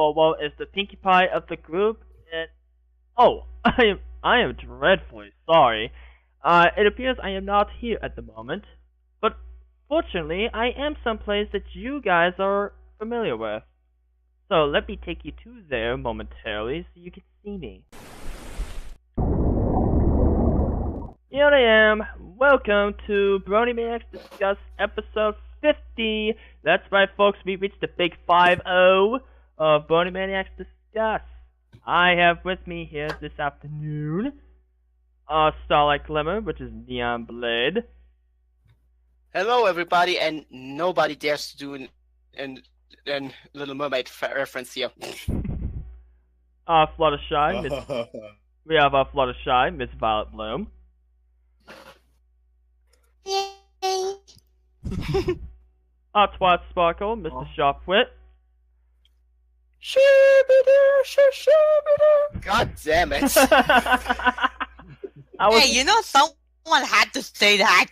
well, is the Pinkie Pie of the group. And oh, I am dreadfully sorry. It appears I am not here at the moment, but fortunately, I am someplace that you guys are familiar with. So let me take you to there momentarily so you can see me. Here I am. Welcome to Bronimanaics Discuss episode 50. That's right, folks. We reached the big 5-0 of Bronimanaics Discuss. I have with me here this afternoon Starlight Glimmer, which is Neon Blade. Hello, everybody, and nobody dares to do an Little Mermaid reference here. Fluttershy, we have Fluttershy, Miss Violet Bloom. Yay! Twat Sparkle, Mr. Sharpwit. God damn it! Hey, you know someone had to say that.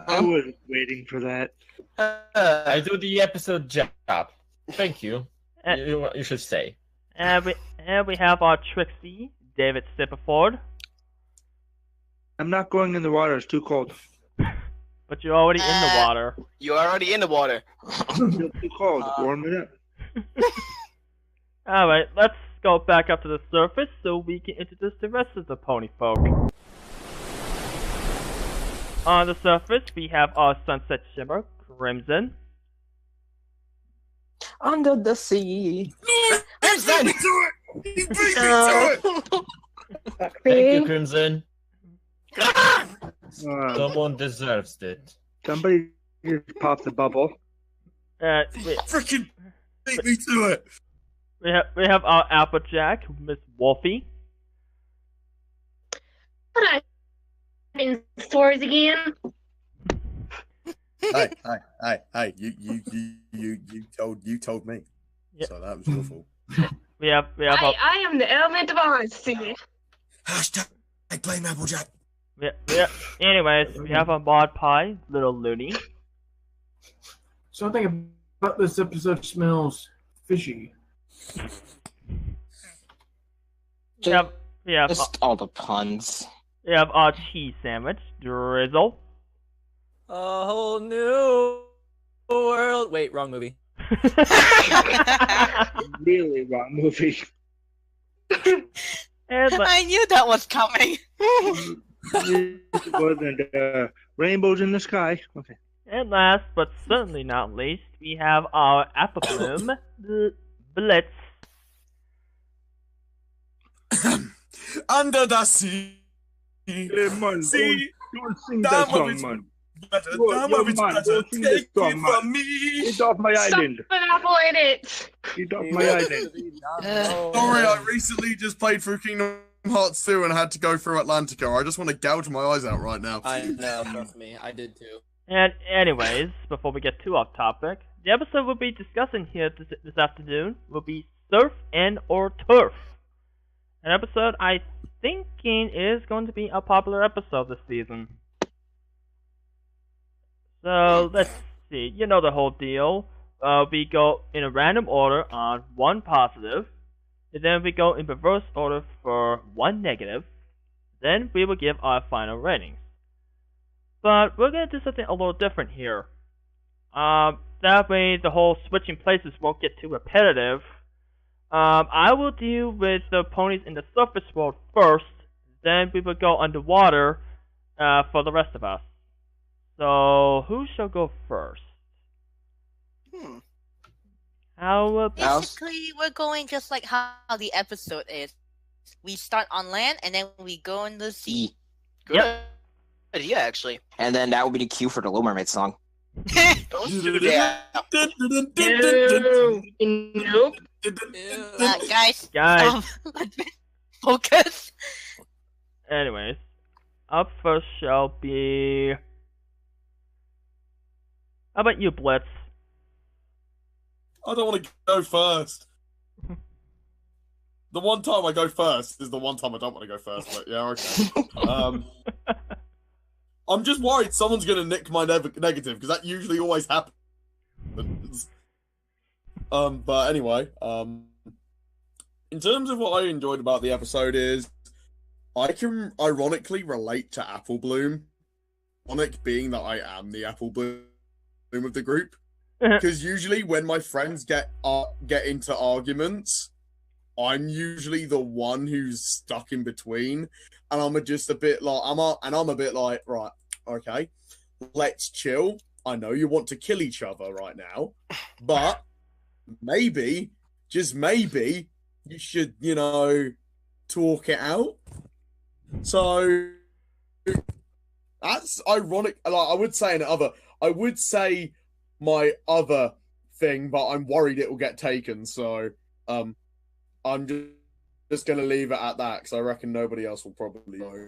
I was waiting for that. I do the episode job. Thank you. You should say. And we have our Trixie, David Stipperford. I'm not going in the water, it's too cold. But you're already in the water. You're already in the water. It's too cold, warm it up. Alright, let's go back up to the surface so we can introduce the rest of the pony folk. On the surface, we have our Sunset Shimmer, Crimson. Under the sea. Crimson! Thank you, Crimson. Uh, Someone deserves it. somebody just popped the bubble. Freaking beat me to it! We have our Applejack, Miss Wolfie. What in stores again? Hey! You told me. Yep. So that was your fault. We have I am the element of honesty. Hashtag blame Applejack. anyways, we have our Maud Pie, Little Looney. Something about this episode smells fishy. We have Just all the puns. we have our Cheese Sandwich, Drizzle. A whole new world. Wait, wrong movie. Really wrong movie. I knew that was coming. It wasn't rainbows in the sky. Okay. And last, but certainly not least, we have our Apple Bloom, Blitz. Under the sea. Hey, man, See? don't sing that song, man. Take it from me. Get off my island. Stop an apple in it. Get off my island. Sorry, I recently just played through Kingdom Hearts 2 and had to go through Atlantica. I just want to gouge my eyes out right now. I know, trust me, I did too. And anyways, before we get too off topic, the episode we'll be discussing here this afternoon will be Surf and or Turf. An episode I thinking is going to be a popular episode this season. So let's see, you know the whole deal. We go in a random order on one positive, and then we go in reverse order for one negative. Then we will give our final ratings. But we're going to do something a little different here. That way the whole switching places won't get too repetitive. I will deal with the ponies in the surface world first, then we will go underwater for the rest of us. So, who shall go first? How Basically, we're going just like how the episode is. We start on land, and then we go in the sea. Good idea, actually. And then that would be the cue for the Little Mermaid song. Don't do that. Nope. Guys, Guys. focus. Anyways, up first shall be... How about you, Blitz? I don't want to go first. The one time I go first is the one time I don't want to go first, but yeah, okay. I'm just worried someone's going to nick my negative, because that usually always happens. But anyway, in terms of what I enjoyed about the episode is I can ironically relate to Apple Bloom. Ironic being that I am the Apple Bloom of the group. Because usually when my friends get into arguments, I'm usually the one who's stuck in between, and I'm just a bit like I'm a bit like, right, okay, let's chill. I know you want to kill each other right now, but maybe, just maybe, you should, talk it out. So that's ironic. Like, I would say my other thing, but I'm worried it will get taken. So, I'm just going to leave it at that because I reckon nobody else will probably know.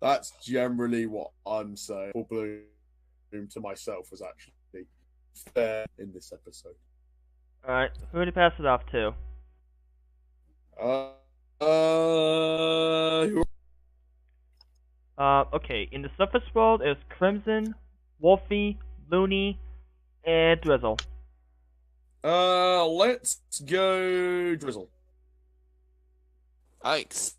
That's generally what I'm saying. Bloom to myself was actually fair in this episode. Alright, who did you pass it off to? Okay, in the surface world is Crimson, Wolfie, Looney, and Drizzle. Let's go Drizzle. Yikes.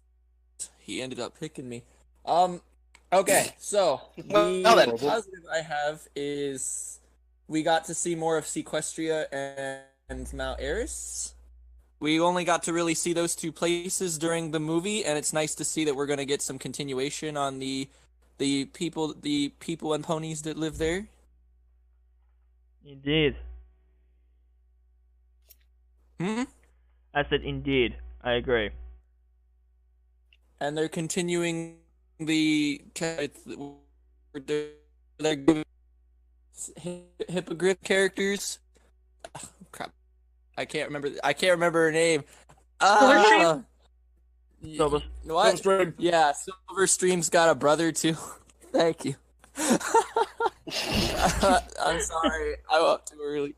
He ended up picking me. Okay, so the positive I have is we got to see more of Sequestria and Mount Eris. We only got to really see those two places during the movie, and it's nice to see that we're going to get some continuation on the people and ponies that live there. Indeed. I said indeed. I agree. And they're continuing the hippogriff characters. Oh, crap, I can't remember her name. Silverstream? What? Silverstream. Yeah, Silverstream's got a brother too. Thank you. I'm sorry, I'm up too early,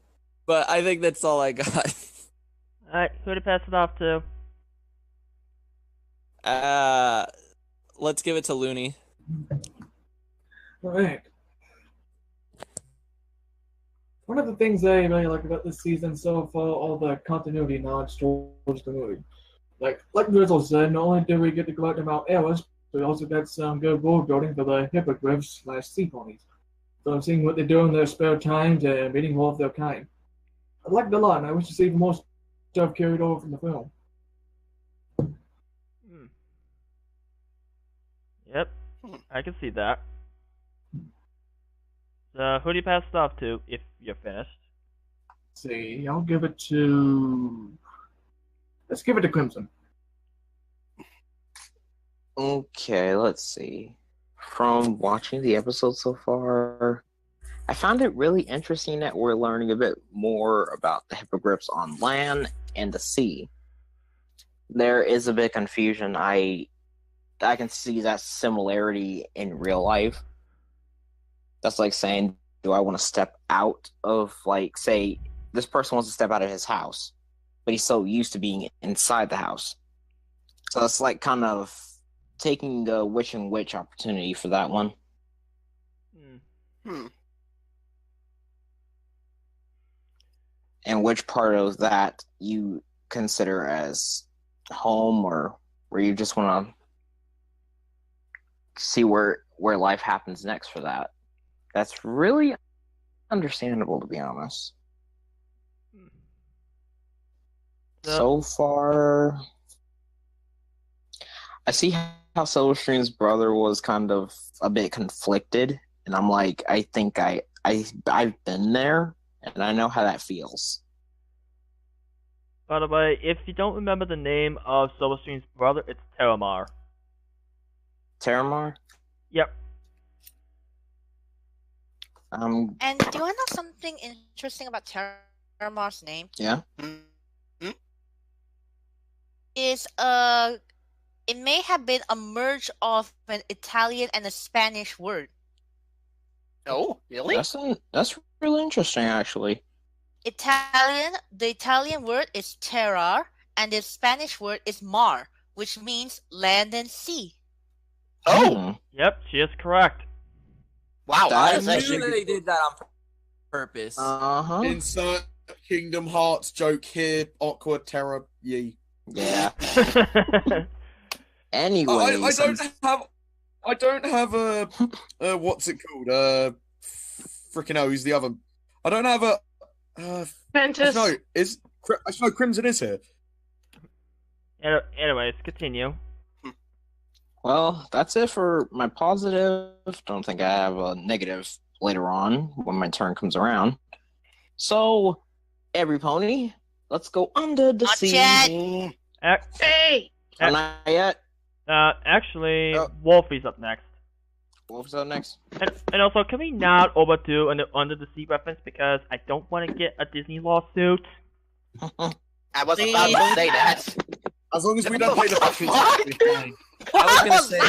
but I think that's all I got. Alright, who to pass it off to? Let's give it to Looney. Alright. One of the things I really like about this season so far, all the continuity nods towards the movie. Like Drizzle said, not only did we get to go out to Mount Eris, we also got some good world building for the hippogriffs/sea ponies. So I'm seeing what they do in their spare times and meeting more of their kind. I liked it a lot, and I wish to see more stuff carried over from the film. Yep, I can see that. So, who do you pass it off to if you're finished? Let's see, I'll give it to... Let's give it to Crimson. Okay, let's see. From watching the episode so far, I found it really interesting that we're learning a bit more about the hippogriffs on land and the sea. There is a bit of confusion. I can see that similarity in real life. That's like saying, do I want to step out of, like, say, this person wants to step out of his house, but he's so used to being inside the house. So it's like kind of taking the witch and witch opportunity for that one. And which part of that you consider as home, or where you just want to see where life happens next for that. That's really understandable, to be honest. So far, I see how Silverstream's brother was kind of a bit conflicted, and I'm like, I think I've been there, and I know how that feels. By the way, if you don't remember the name of Silverstream's brother, it's Terramar. Terramar? Yep. And do I know something interesting about Terramar's name? Yeah. Is it may have been a merge of an Italian and a Spanish word. Oh, really? That's really interesting, actually. The Italian word is terrar, and the Spanish word is mar, which means land and sea. Oh! Yep, she is correct. Wow, I knew they did that on purpose. Uh-huh. Insert Kingdom Hearts joke here, awkward terror ye. Yeah. Anyway, I don't have a what's it called? Freaking hell, who's the other? I don't have a. Ventus. No, Crimson is here. Anyways, continue. Well, that's it for my positive. Don't think I have a negative later on when my turn comes around. So, every pony, let's go under the Not sea. yet. Hey! Not yet. Actually, Wolfie's up next. Wolfie's up next. And also, can we not overdo an under the sea reference because I don't want to get a Disney lawsuit. I was about to say that. As long as we don't play the fucking I was gonna say,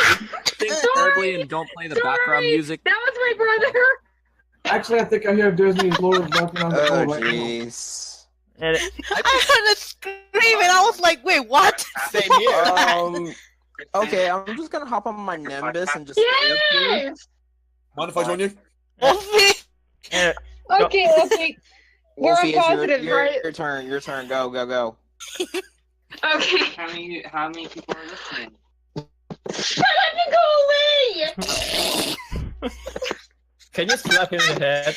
think terribly and don't play the background music. That was my brother! Actually, I think I hear Disney's Lord knocking on the door Oh, right now. jeez. And I heard a scream and I was like, wait, what? Same here. Okay, I'm just gonna hop on my Nimbus and just stay up here. Yes! Mind if I join you? Wolfie! Okay, okay. We're on Wolfie, it's positive, right? your turn. Your turn. Go, go, go. Okay. How many people are listening? Shut up and go away! Can you slap him in the head?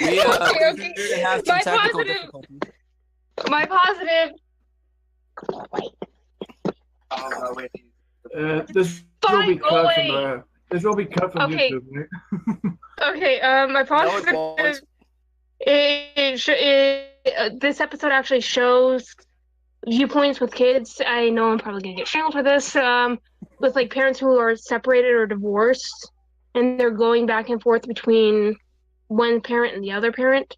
We Okay. appear to have some My technical positive. difficulties. My positive. Oh, no, wait. This will be Fine, go cut away. from this will be cut from Okay. YouTube, right? Okay, my positive. won't. This episode actually shows viewpoints with kids. I know I'm probably gonna get channeled for this. With like parents who are separated or divorced, and they're going back and forth between one parent and the other parent.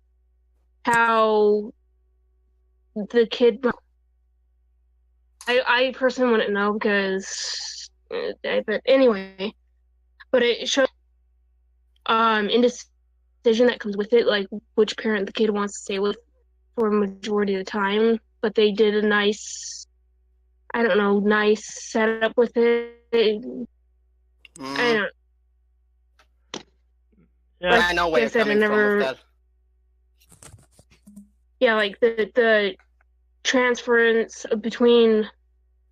How the kid. I personally wouldn't know because, but anyway, but it shows indecision that comes with it, like which parent the kid wants to stay with for a majority of the time. But they did a nice, I don't know, nice setup with it. I don't. Yeah. I know where Like you're I said, I coming from never- with that. Yeah, like the transference between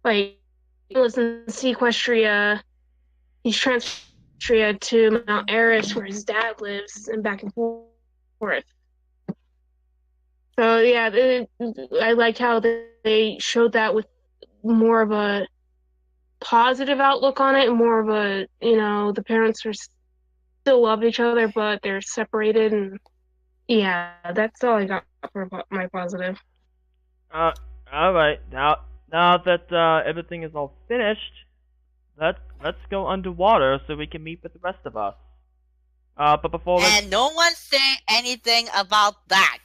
like listen Sequestria, he's transferred to Mount Eris where his dad lives and back and forth. So yeah, I liked how they showed that with more of a positive outlook on it, and more of a, you know, the parents are still love each other, but they're separated, and yeah, that's all I got for my positive. All right. Now that everything is all finished, let's go underwater so we can meet with the rest of us. But before that, And no one say anything about that.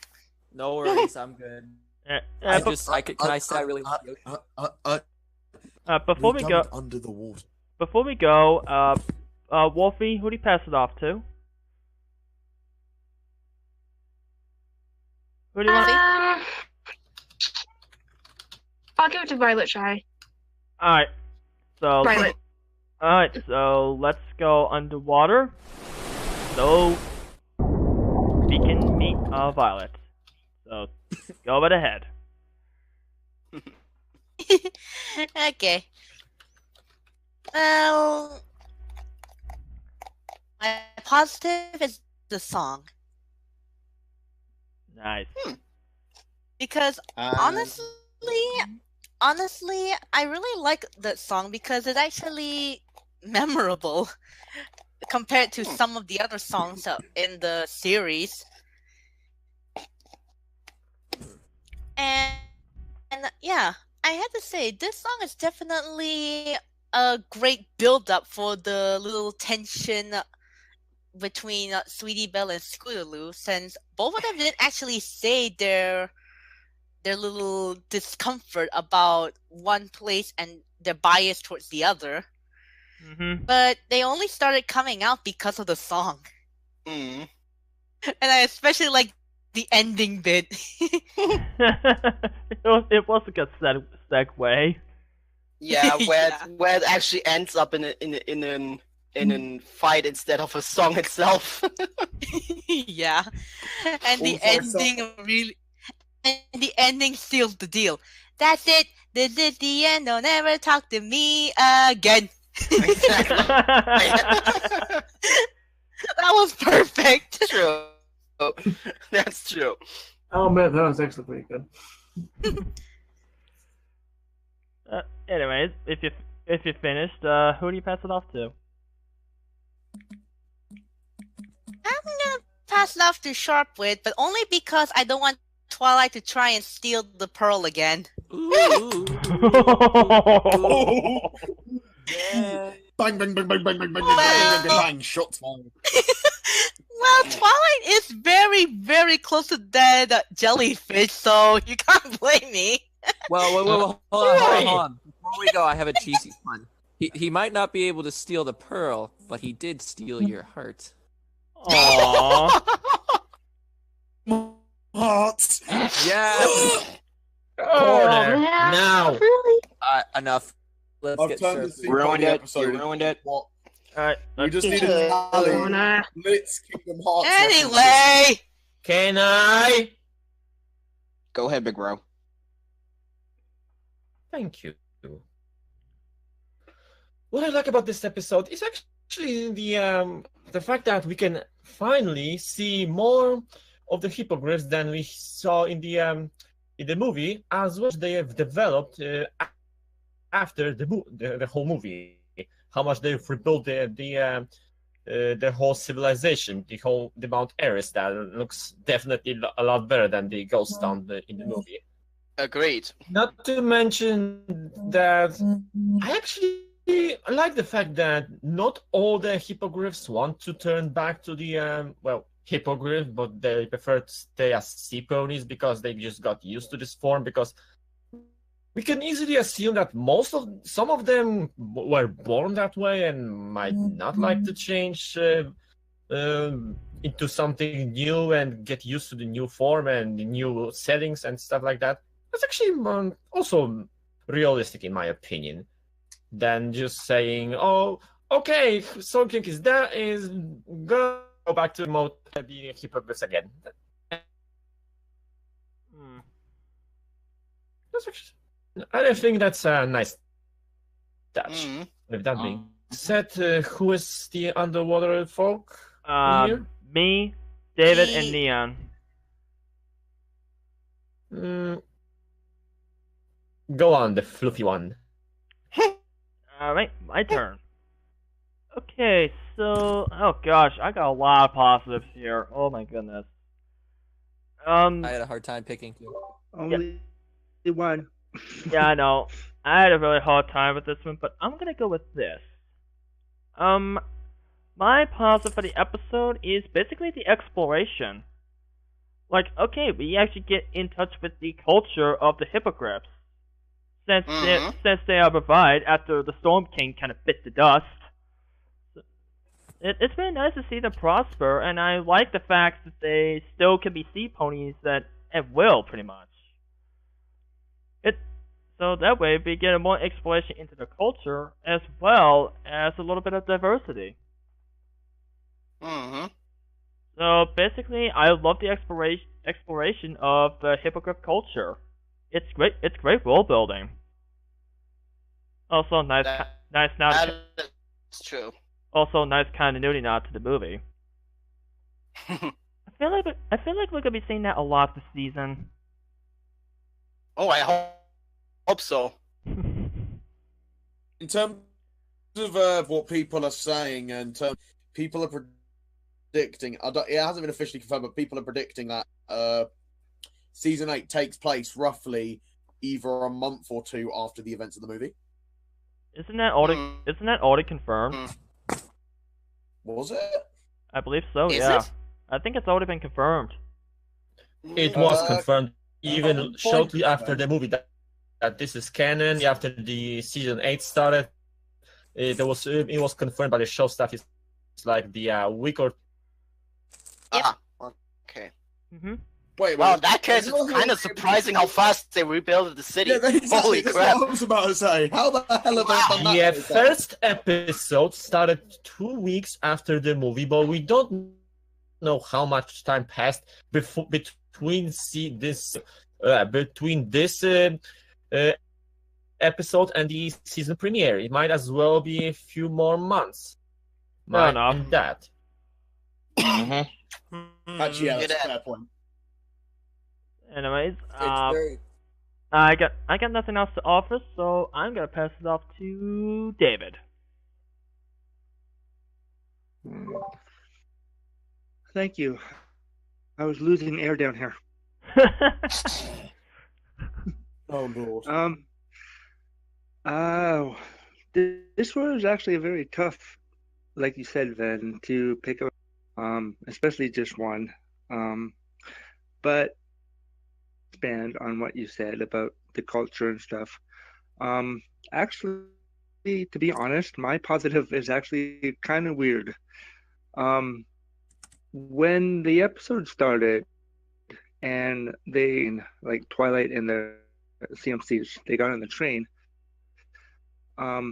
No worries, I'm good. Can I say I really want to before we go, under the water. before we go, Wolfie, who do you pass it off to? Who do you want? I'll give it to Violet Shy. Alright, so Violet. let's go underwater so we can meet Violet. So go right ahead. Okay. Well, my positive is the song. Nice. Because honestly, I really like that song because it's actually memorable compared to some of the other songs in the series. And yeah, I had to say this song is definitely a great build-up for the little tension between Sweetie Belle and Scootaloo, since both of them didn't actually say their little discomfort about one place and their bias towards the other. Mm-hmm. But they only started coming out because of the song. Mm. And I especially like the ending bit. it was a good segue. Yeah, where Yeah. where it actually ends up in a fight instead of a song itself. Yeah. And the ending really, and the ending sealed the deal. That's it. This is the end. Don't ever talk to me again. That was perfect. True. That's true. I'll admit that was actually pretty good. Anyways, if you're finished, who do you pass it off to? I'm gonna pass it off to Sharpwit, but only because I don't want Twilight to try and steal the pearl again. Ooh. Yeah. Bang, bang, bang, bang, bang, bang, bang, bang, bang, bang, bang, shots fired. Well, Twilight is very, very close to dead jellyfish, so you can't blame me. Well, hold on. Before we go, I have a cheesy one. He might not be able to steal the pearl, but he did steal your heart. Aww. Heart. Yes. Corner yeah. now. Really? Enough. Let's I've get turned started. the scene on the episode. You ruined it. What? Alright, We just need a tally. Blitz Kingdom Hearts. Anyway, Can I? Go ahead, Big Bro. Thank you. What I like about this episode is actually the fact that we can finally see more of the hippogriffs than we saw in the movie, as well as they have developed after the whole movie. How much they've rebuilt the whole civilization, the Mount Eris, that looks definitely a lot better than the ghost town in the movie. Agreed. Not to mention that I actually like the fact that not all the hippogriffs want to turn back to the hippogriff, but they prefer to stay as sea ponies because they just got used to this form. Because we can easily assume that some of them were born that way and might not like to change into something new and get used to the new form and the new settings and stuff like that. That's actually also realistic, in my opinion, than just saying, "Oh, okay, Soul King is there, is go back to mode being a hippogriff again." That's actually, I think that's a nice touch. With that being said, who is the underwater folk here? Me, David, and Neon. Go on, the fluffy one. Alright, my turn. Okay, so oh gosh, I got a lot of positives here. Oh my goodness. I had a hard time picking too. Only one. Yeah, I know. I had a really hard time with this one, but I'm gonna go with this. My positive for the episode is basically the exploration. Like, okay, we actually get in touch with the culture of the hippogriffs. Since they are revived after the Storm King kind of bit the dust. It's very nice to see them prosper, and I like the fact that they still can be sea ponies at will, pretty much. So that way we get a more exploration into the culture, as well as a little bit of diversity. So basically, I love the exploration of the hippogriff culture. It's great world building. Also nice nod. That's true. Also nice continuity nod to the movie. I feel like we're gonna be seeing that a lot this season. Oh, I hope so. In terms of what people are saying, and people are predicting, it hasn't been officially confirmed, but people are predicting that Season 8 takes place roughly either a month or two after the events of the movie. Isn't that already confirmed? Was it? I believe so, yeah. I think it's already been confirmed. It was confirmed even shortly after the movie that this is canon. After the Season 8 started, it was confirmed by the show staff. It's like the week or... Okay. Wait, wow, in that case, it's kind of surprising how fast they rebuilt the city. Yeah, exactly. Holy That's crap. what I was about to say. How the hell have they done that? The first episode started 2 weeks after the movie, but we don't know how much time passed between this episode and the season premiere. It might as well be a few more months. Fair enough. And that. Actually, yeah, that's a fair point. Anyways, very... I got nothing else to offer, so I'm gonna pass it off to David. Thank you. I was losing air down here. Oh, Lord. This was actually a very tough, like you said, Ven, to pick up, especially just one. But expand on what you said about the culture and stuff. Actually, to be honest, my positive is actually kind of weird. When the episode started and they, like Twilight and the CMCs, they got on the train, I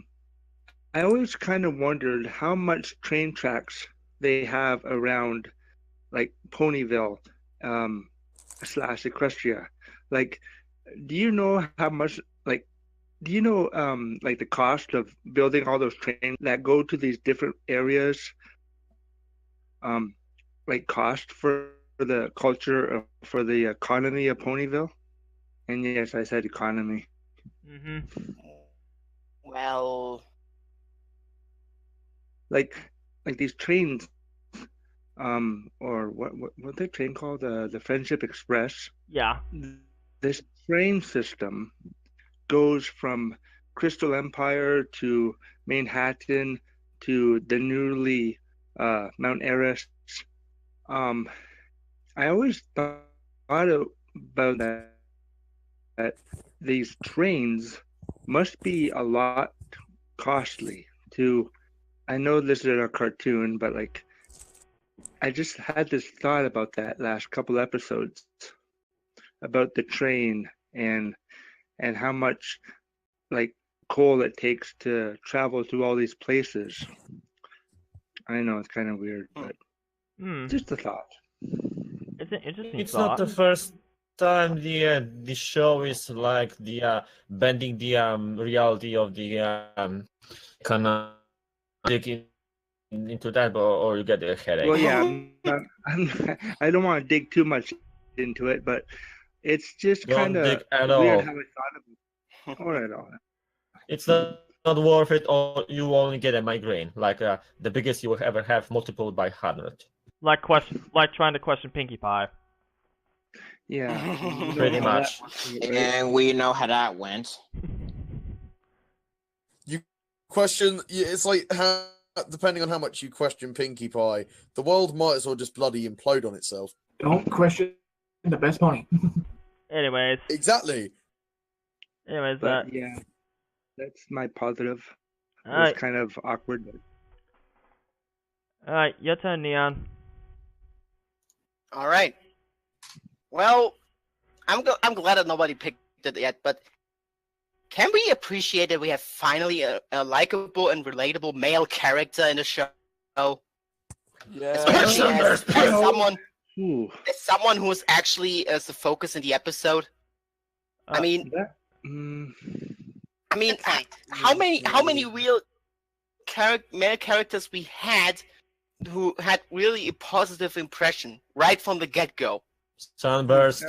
always kind of wondered how much train tracks they have around, like Ponyville, / Equestria. Like, do you know how much, like, do you know, like the cost of building all those trains that go to these different areas? Like cost for the culture, for the economy of Ponyville? And yes, I said economy. Well, like these trains, or what the train called, the Friendship Express. Yeah. This train system goes from Crystal Empire to Manhattan to the newly Mount Everest. I always thought about that these trains must be a lot costly to. I know this is a cartoon, but like, I just had this thought about that last couple episodes about the train and how much like coal it takes to travel through all these places. I know it's kind of weird, but just a thought. It's an interesting It's thought. not the first time the show is like the bending the reality of the kind of dig into that, or you get a headache. Well, yeah, I don't want to dig too much into it, but it's just Don't kind of dig at weird all. how I thought of it. Or at all. It's not worth it, or you only get a migraine, like the biggest you will ever have multiplied by 100. Like trying to question Pinkie Pie. Yeah. Pretty much. And we know how that went. You question, it's like how, depending on how much you question Pinkie Pie, the world might as well just bloody implode on itself. Don't question the best pony. Anyways. Exactly. Anyways, But yeah, that's my positive. It was Alright. kind of awkward, but Alright, your turn, Neon. all right. Well, I'm glad that nobody picked it yet, but can we appreciate that we have finally a likable and relatable male character in the show? Yeah. Especially as someone Ooh. as someone who was actually as the focus in the episode. I mean, how many real male characters we had who had really a positive impression right from the get-go? Sunburst.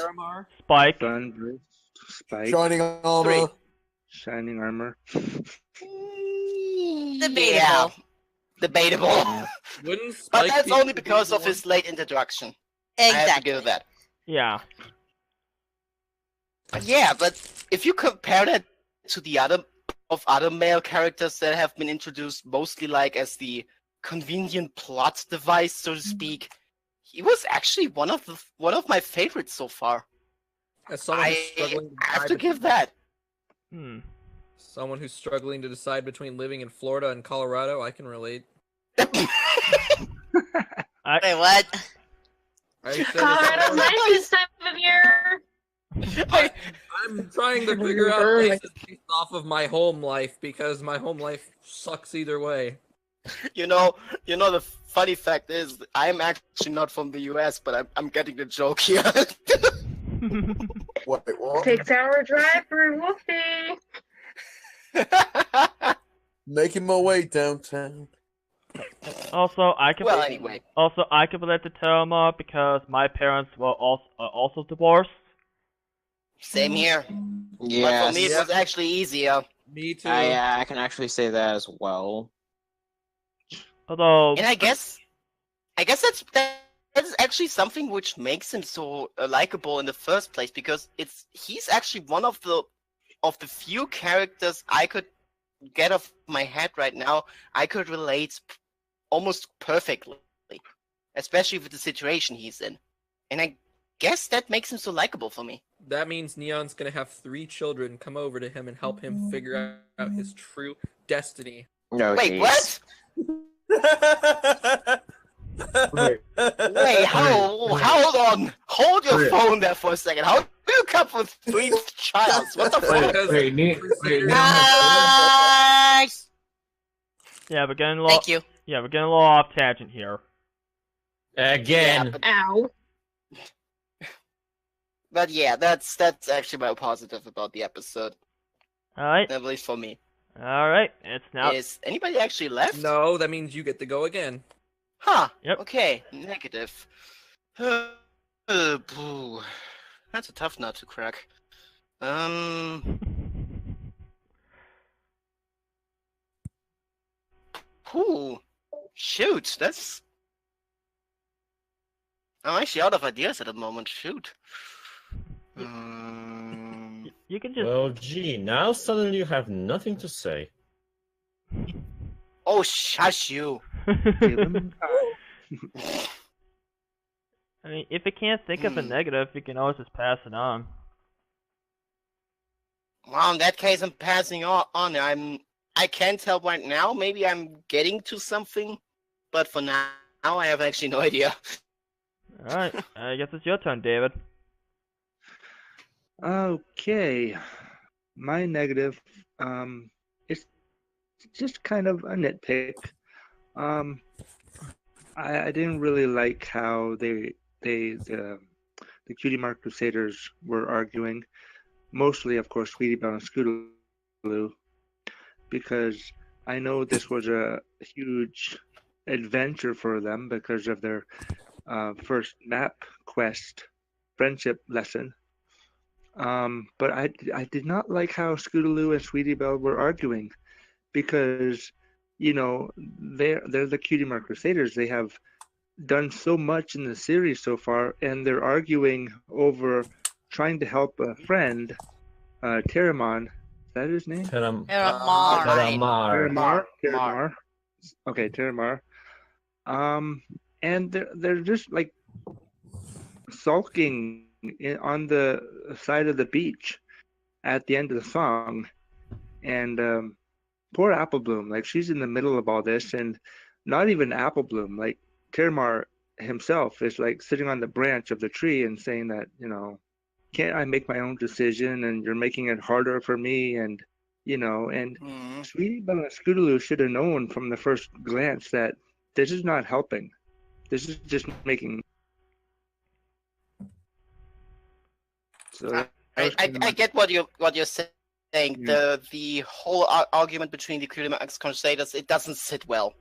Spike. Sunburst. Spike. Shining armor. Three. Shining armor. Debatable. Yeah, debatable. Wouldn't But Spike that's be only the because of one? his late introduction. I have to Exactly. give that. Yeah. Yeah, but if you compare that to the other male characters that have been introduced mostly like as the convenient plot device, so to speak, he was actually one of my favorites so far. As someone who's I struggling to have decide to give between- that. Someone who's struggling to decide between living in Florida and Colorado, I can relate. Wait, what? I said Colorado's nice this time of year. I'm trying to figure out places based off of my home life because my home life sucks either way. You know, the funny fact is, I'm actually not from the US, but I'm getting the joke here. Wait, what? 6-hour drive for Wolfie. Making my way downtown. Also, I could. Well, anyway. Also, I could relate to Terma because my parents were also divorced. Same here. Yeah, But for me, it was actually easier. Me too. I can actually say that as well. Although, And I guess that's actually something which makes him so likable in the first place, because he's actually one of the few characters I could get off my head right now. I could relate almost perfectly, especially with the situation he's in, and I guess that makes him so likable for me. That means Neon's gonna have 3 children come over to him and help him figure out his true destiny. No, Wait, what? Wait, Wait, hold on. Hold your Wait. phone there for a second. How do you come with 3 child? What the fuck? yeah, we're getting a little. Thank you. Yeah, we're getting a little off tangent here. Again. Ow. But yeah, that's actually my positive about the episode, All right. at least for me. All right. It's now. Is anybody actually left? No, that means you get to go again. Huh. Yep. Okay. Negative. Boo. That's a tough nut to crack. Ooh. Shoot. I'm actually out of ideas at the moment. Shoot. You can just. Well, gee, now suddenly you have nothing to say. Oh, shush you. Give him I mean, if you can't think of a negative, you can always just pass it on. Well, in that case, I'm passing on. I can't tell right now. Maybe I'm getting to something, but for now, I have actually no idea. All right. I guess it's your turn, David. Okay, my negative, it's just kind of a nitpick. I didn't really like how the Cutie Mark Crusaders were arguing, mostly, of course, Sweetie Belle and Scootaloo, because I know this was a huge adventure for them because of their first map quest friendship lesson. But I did not like how Scootaloo and Sweetie Belle were arguing, because, you know, they're the Cutie Mark Crusaders. They have done so much in the series so far, and they're arguing over trying to help a friend, Terramon. Is that his name? Terramar. Okay, Terramar. And they're just like sulking on the side of the beach at the end of the song, and poor Apple Bloom, like, she's in the middle of all this, and not even Apple Bloom, like Terramar himself is like sitting on the branch of the tree and saying that, you know, can't I make my own decision, and you're making it harder for me, and, you know, and Sweetie Belle and Scootaloo should have known from the first glance that this is not helping. This is just making. So I get what you're saying. The whole argument between the Bronimanaics Crusaders, it doesn't sit well.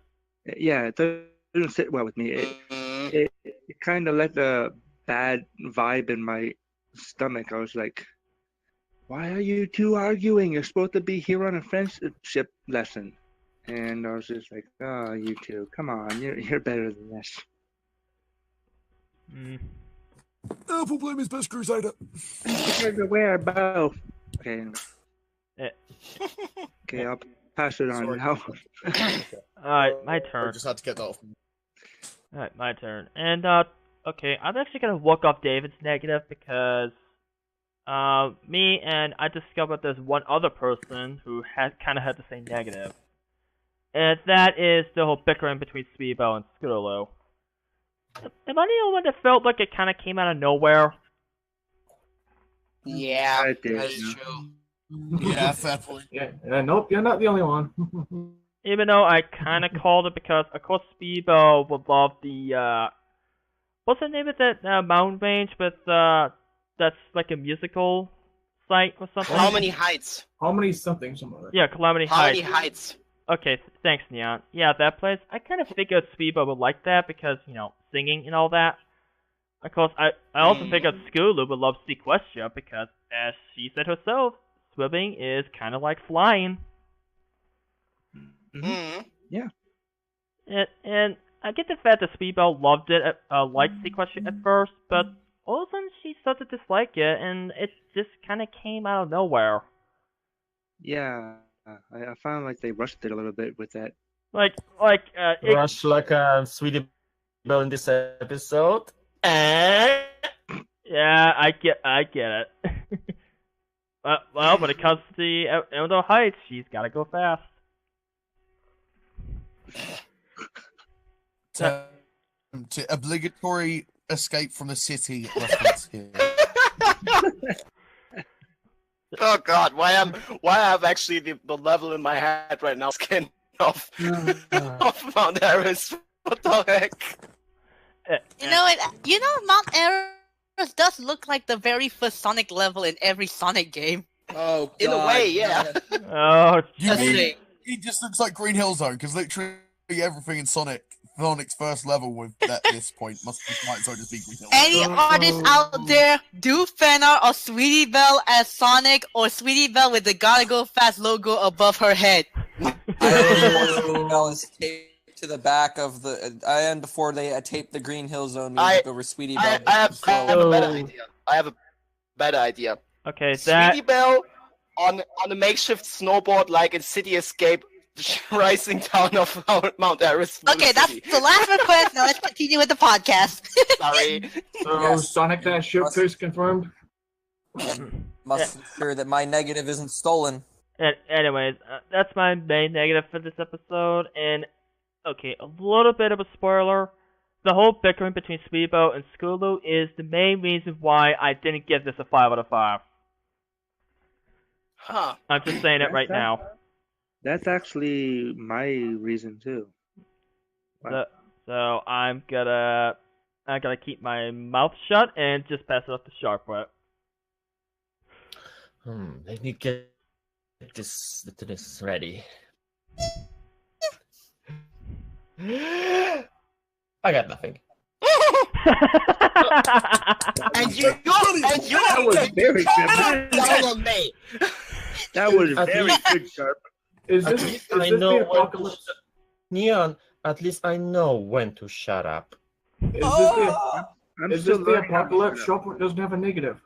Yeah, it doesn't sit well with me. It kind of left a bad vibe in my stomach. I was like, why are you two arguing? You're supposed to be here on a friendship lesson. And I was just like, oh, you two, come on, you're better than this. Apple Bloom is best Crusader. Everywhere, Bo. Okay, anyway. Eh. Okay, I'll pass it on now. Alright, my turn. I just had to get that off. Alright, my turn. And, okay, I'm actually gonna walk off David's negative because, me and I discovered there's one other person who kind of had the same negative. And that is the whole bickering between Sweetie Belle and Scootaloo. Am I the only one that felt like it kind of came out of nowhere? Yeah, I did, that's yeah. true. Yeah, fair point. Yeah, nope, you're not the only one. Even though I kind of called it because, of course, Sweetie Belle would love the, what's the name of that mountain range with, That's like a musical site or something. Harmony Heights. Harmony something, something like that. Yeah, Calamity Harmony Heights. Heights. Okay, thanks, Neon. Yeah, that place. I kind of figured Speedball would like that because, singing and all that. Of course, I also figured Skulu would love Sequestria because, as she said herself, swimming is kind of like flying. Yeah. And I get the fact that Speedball loved it, liked Sequestria at first, but all of a sudden she started to dislike it, and it just kind of came out of nowhere. Yeah. I found like they rushed it a little bit with that. Rush like a Sweetie Belle in this episode. Yeah, I get it. Well, when it comes to the Emerald Heights, she's gotta go fast. To obligatory escape from the city reference here. Oh God, why I'm actually the level in my head right now skin off Mount Eris. What the heck? You know it. You know Mount Eris does look like the very first Sonic level in every Sonic game. Oh, God. In a way, yeah. Oh, you mean it just looks like Green Hill Zone because literally everything in Sonic's first level at this point might as well just be Green Hill Zone. Any artists out there, do fan art of Sweetie Belle as Sonic or Sweetie Belle with the Gotta Go Fast logo above her head. Sweetie Belle is taped to the back of the and before they taped the Green Hill Zone music over Sweetie Belle. I have a better idea. I have a better idea. Okay, Sweetie Belle on a makeshift snowboard like in City Escape, rising down of Mount Eris. Okay, that's the last request. Now let's continue with the podcast. Sorry. So Sonic Dash ship case confirmed. Must ensure that my negative isn't stolen. Anyways, that's my main negative for this episode. And okay, a little bit of a spoiler. The whole bickering between Speedboat and Skulu is the main reason why I didn't give this a 5 out of 5. Huh. I'm just saying it right now. That's actually my reason too. So I'm gonna keep my mouth shut and just pass it off to Sharpwit. Let me get this ready. I got nothing. And you that was very good. That was very good, Sharp. Is At this, least is I this know the when apocalypse? Neon, at least I know when to shut up. Is this the apocalypse? Shopware doesn't have a negative.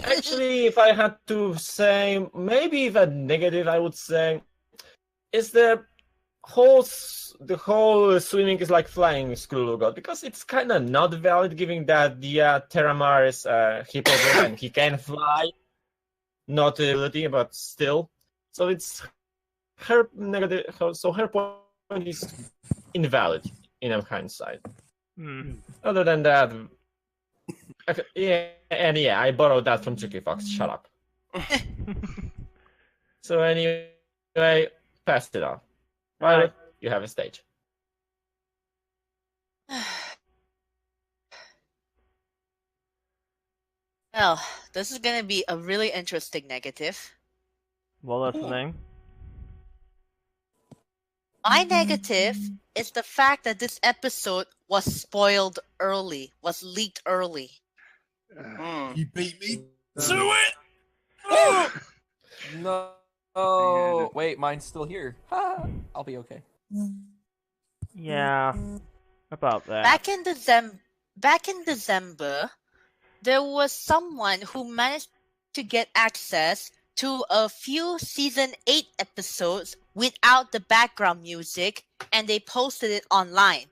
Actually, if I had to say, maybe if a negative, I would say, is the whole swimming is like flying Skulu God, because it's kind of not valid, given that the Terramar is hippogriff and he can fly, not ability, but still. So it's her negative. So her point is invalid in hindsight. Other than that, I borrowed that from Tricky Fox. Shut up. So anyway, pass it on. Violet, you have a stage. Well, this is gonna be a really interesting negative. Well, listening. My negative is the fact that this episode was spoiled early, was leaked early. You beat me to it! No. Oh, wait, mine's still here. I'll be okay. Yeah, about that. Back in December, there was someone who managed to get access to a few season 8 episodes without the background music, and they posted it online.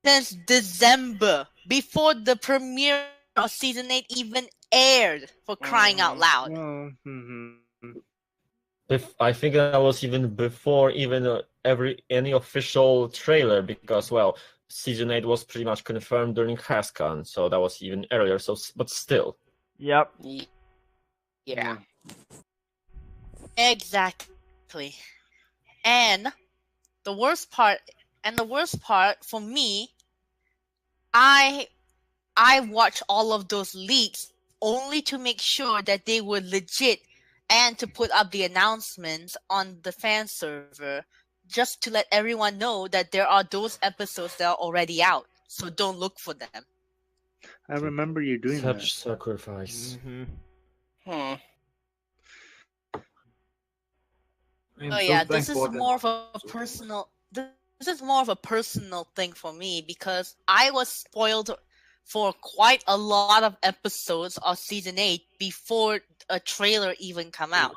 Since December, before the premiere of season 8 even aired, for crying out loud. I think that was even before any official trailer, because season 8 was pretty much confirmed during HasCon, so that was even earlier. So, but still. Yep. Yeah. Exactly. And the worst part for me, I I watched all of those leaks only to make sure that they were legit and to put up the announcements on the fan server just to let everyone know that there are those episodes that are already out. So don't look for them. I remember you doing Such that. sacrifice. Hmm. Oh yeah, this is more of a personal. This is more of a personal thing for me because I was spoiled for quite a lot of episodes of season 8 before a trailer even come out.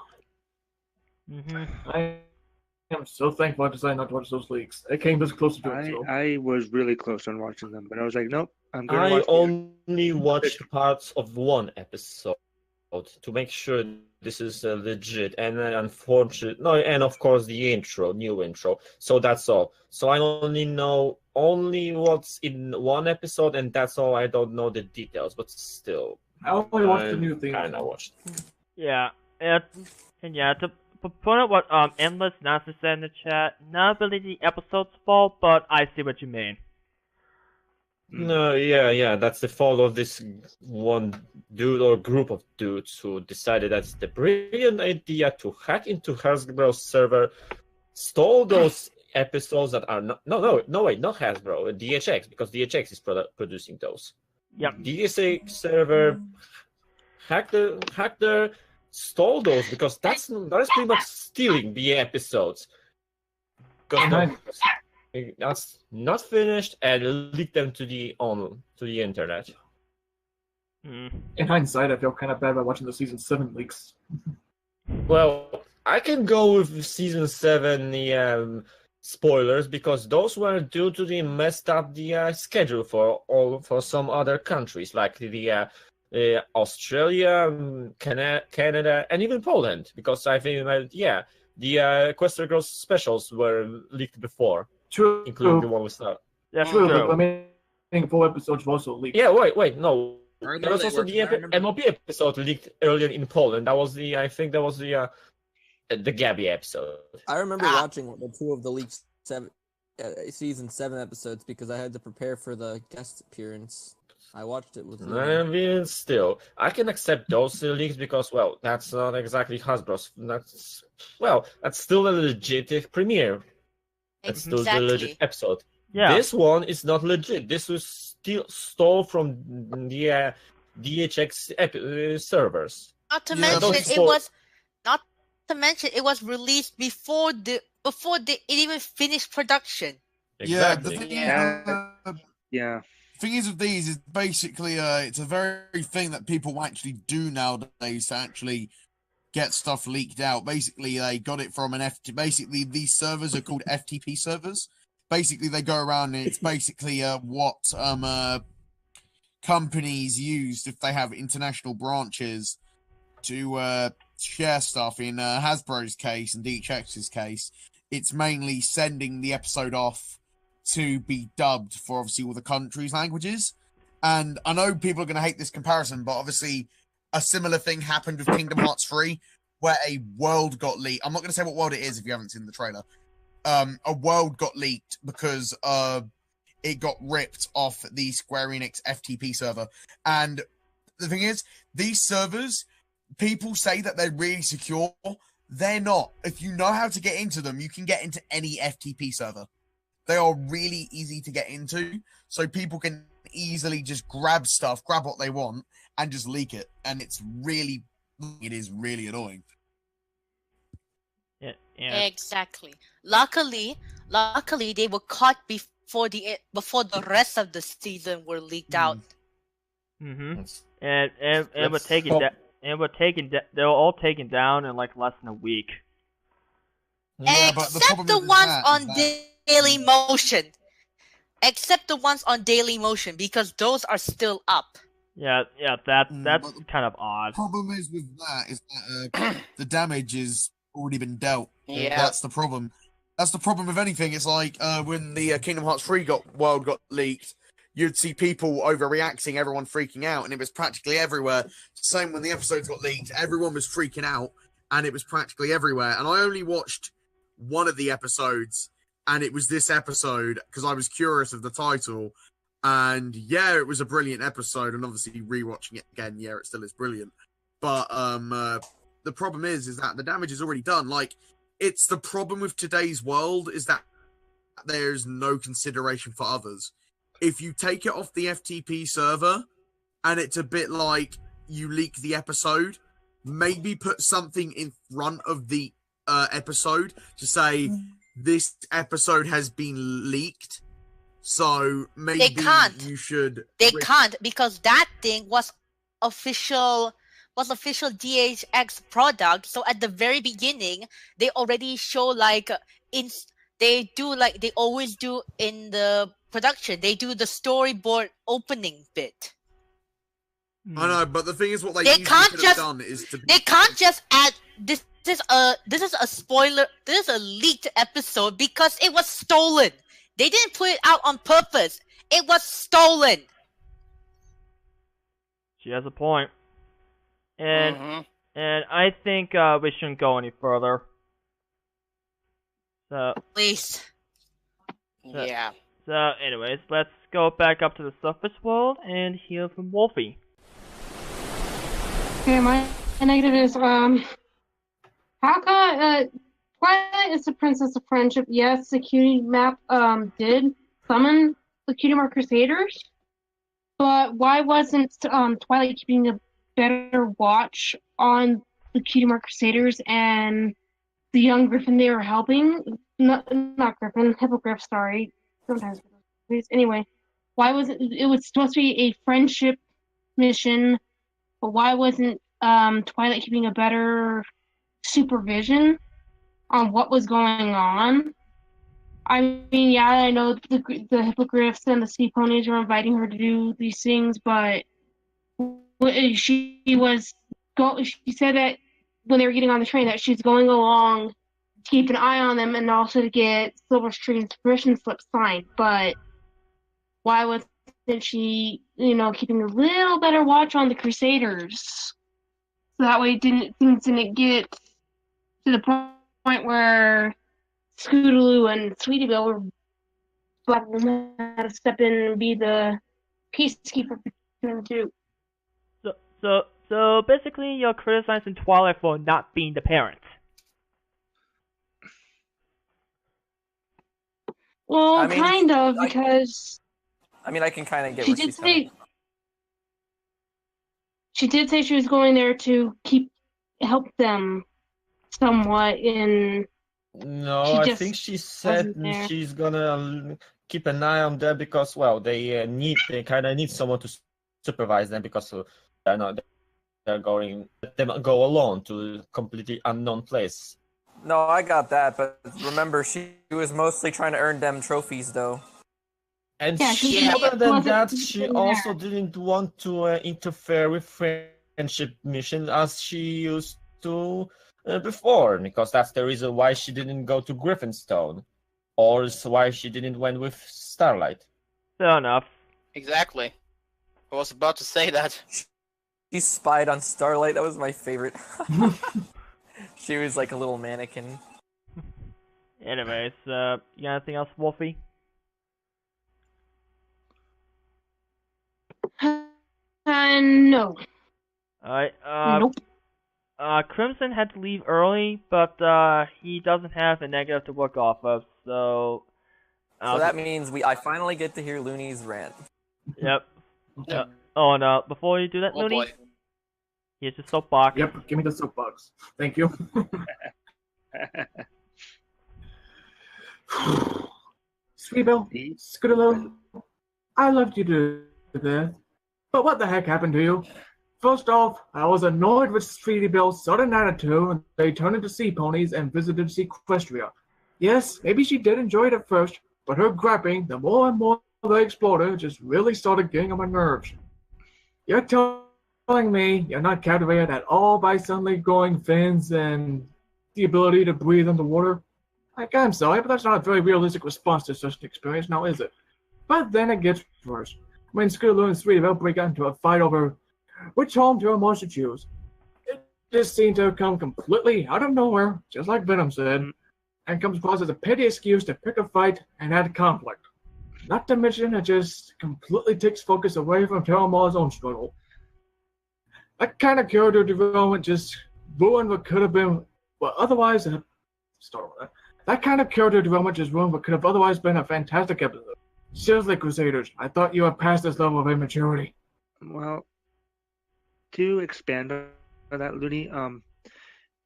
I am so thankful I decided not to watch those leaks. I came this close to doing so. I was really close on watching them, but I was like, nope, I'm gonna I watch. only watched parts of one episode to make sure this is legit, and then unfortunately, no, and of course the new intro. So that's all. So I only know what's in one episode, and that's all. I don't know the details, but still, I only watched the new theme. Kind of watched. Yeah, and yeah, to point out what Endless Nonsense said in the chat, not really the episode's fault, but I see what you mean. No, yeah, that's the fault of this one dude or group of dudes who decided that's the brilliant idea to hack into Hasbro's server, stole those episodes that are not wait, not Hasbro, DHX, because DHX is producing those. Yep. DHX server hacked their stole those because that's pretty much stealing the episodes. Because that's not finished and leak them to the internet. In hindsight, I feel kind of bad about watching the season 7 leaks. Well, I can go with season 7 spoilers because those were due to the messed up the schedule for some other countries like the Australia, Canada, and even Poland. Because I think the Equestria Girls specials were leaked before. True. Including the one with Star. That's true. true. I mean, full episodes were also leaked. Yeah, wait, no. There was also the MOP episode leaked earlier in Poland. That was the Gabby episode. I remember watching the 2 of the leaked season 7 episodes because I had to prepare for the guest appearance. I watched it with Even still, I can accept those leaks because, well, that's not exactly Hasbro's. That's still a legit premiere. That's still the legit episode. Yeah. This one is not legit. This was still stole from the DHX servers. Not to mention it was released before it even finished production. Exactly. Yeah. Thing is with these is basically it's a very thing that people actually do nowadays to actually get stuff leaked out. Basically, they got it from an FTP. Basically, these servers are called FTP servers. Basically, they go around and it's basically what companies use if they have international branches to share stuff. In Hasbro's case and DHX's case, it's mainly sending the episode off to be dubbed for obviously all the countries' languages. And I know people are going to hate this comparison, but obviously a similar thing happened with Kingdom Hearts 3, where a world got leaked. I'm not going to say what world it is if you haven't seen the trailer. A world got leaked because it got ripped off the Square Enix FTP server. And the thing is, these servers, people say that they're really secure. They're not. If you know how to get into them, you can get into any FTP server. They are really easy to get into, so people can easily just grab what they want, and just leak it. And it is really annoying. Yeah. Exactly. Luckily, they were caught before the rest of the season were leaked out. And they were all taken down in like less than a week. Yeah, Except the ones on Daily Motion. Except the ones on Daily Motion, because those are still up. Yeah, that's kind of odd. Problem is with that is that the damage is already been dealt. Yeah. That's the problem. That's the problem with anything. It's like when the Kingdom Hearts 3 world got leaked, you'd see people overreacting, everyone freaking out, and it was practically everywhere. Same when the episodes got leaked, everyone was freaking out, and it was practically everywhere. And I only watched one of the episodes, and it was this episode because I was curious of the title, And yeah, it was a brilliant episode, and obviously rewatching it again, yeah, it still is brilliant. But the problem is that the damage is already done. Like, it's the problem with today's world is that there's no consideration for others. If you take it off the FTP server, and it's a bit like you leak the episode, maybe put something in front of the episode to say this episode has been leaked. So maybe you should. They can't because that thing was official DHX product. So at the very beginning, they already show like they always do in the production. They do the storyboard opening bit. I know, but the thing is, what they can't could have done is to. They can't just add this. This is a spoiler. This is a leaked episode because it was stolen. They didn't put it out on purpose. It was stolen. She has a point. And I think we shouldn't go any further. So please. Yeah. So anyways, let's go back up to the surface world and hear from Wolfie. Okay, my negative is how come Twilight is the princess of friendship? Yes, the cutie map did summon the Cutie Mark Crusaders, but why wasn't Twilight keeping a better watch on the Cutie Mark Crusaders and the young Griffin they were helping? Not Griffin, Hippogriff. Sorry, sometimes. Anyway, why was it was supposed to be a friendship mission? But why wasn't Twilight keeping a better supervision on what was going on? I mean, yeah, I know the hippogriffs and the sea ponies were inviting her to do these things, but she said that when they were getting on the train that she's going along to keep an eye on them and also to get Silverstream's permission slip signed. But why wasn't she, keeping a little better watch on the Crusaders? So that way things didn't get to the point where Scootaloo and Sweetie Belle were black women had to step in and be the peacekeeper between the two. So basically you're criticizing Twilight for not being the parent. Well, I mean, kind of, because I mean, I can kind of get she what did she's saying. She did say she was going there to help them somewhat in. No, I think she said she's gonna keep an eye on them because, well, they kind of need someone to supervise them because they're going let them go alone to a completely unknown place. No, I got that, but remember, she was mostly trying to earn them trophies, though. And other than that, she also didn't want to interfere with friendship mission as she used to before, because that's the reason why she didn't go to Griffinstone, or why she didn't went with Starlight. Fair enough. Exactly. I was about to say that. She spied on Starlight. That was my favorite. She was like a little mannequin. Anyways, you got anything else, Wolfie? No. Alright, Nope. Crimson had to leave early, but he doesn't have a negative to work off of, so... So that means I finally get to hear Looney's rant. Yep. Oh, and before you do that, Looney, boy. here's your soapbox. Yep, give me the soapbox. Thank you. Sweetbelle, Scootaloo, I loved you to death, but what the heck happened to you? First off, I was annoyed with Sweetbelle's sudden attitude when they turned into sea ponies and visited Sequestria. Yes, maybe she did enjoy it at first, but her grabbing, the more and more they explored her, just really started getting on my nerves. You're telling me you're not captivated at all by suddenly growing fins and the ability to breathe underwater? Like, I'm sorry, but that's not a very realistic response to such an experience, now is it? But then it gets worse. When Scootaloo and Sweetbelle break out into a fight over which home tour more to choose, it just seemed to come completely out of nowhere, just like Venom said, and comes across as a petty excuse to pick a fight and add conflict. Not to mention, it just completely takes focus away from Terramaw's own struggle. That kind of character development just ruined what could have been, what otherwise. Start with that. That kind of character development just ruined what could have otherwise been a fantastic episode. Seriously, Crusaders, I thought you were past this level of immaturity. Well, to expand on that, Looney,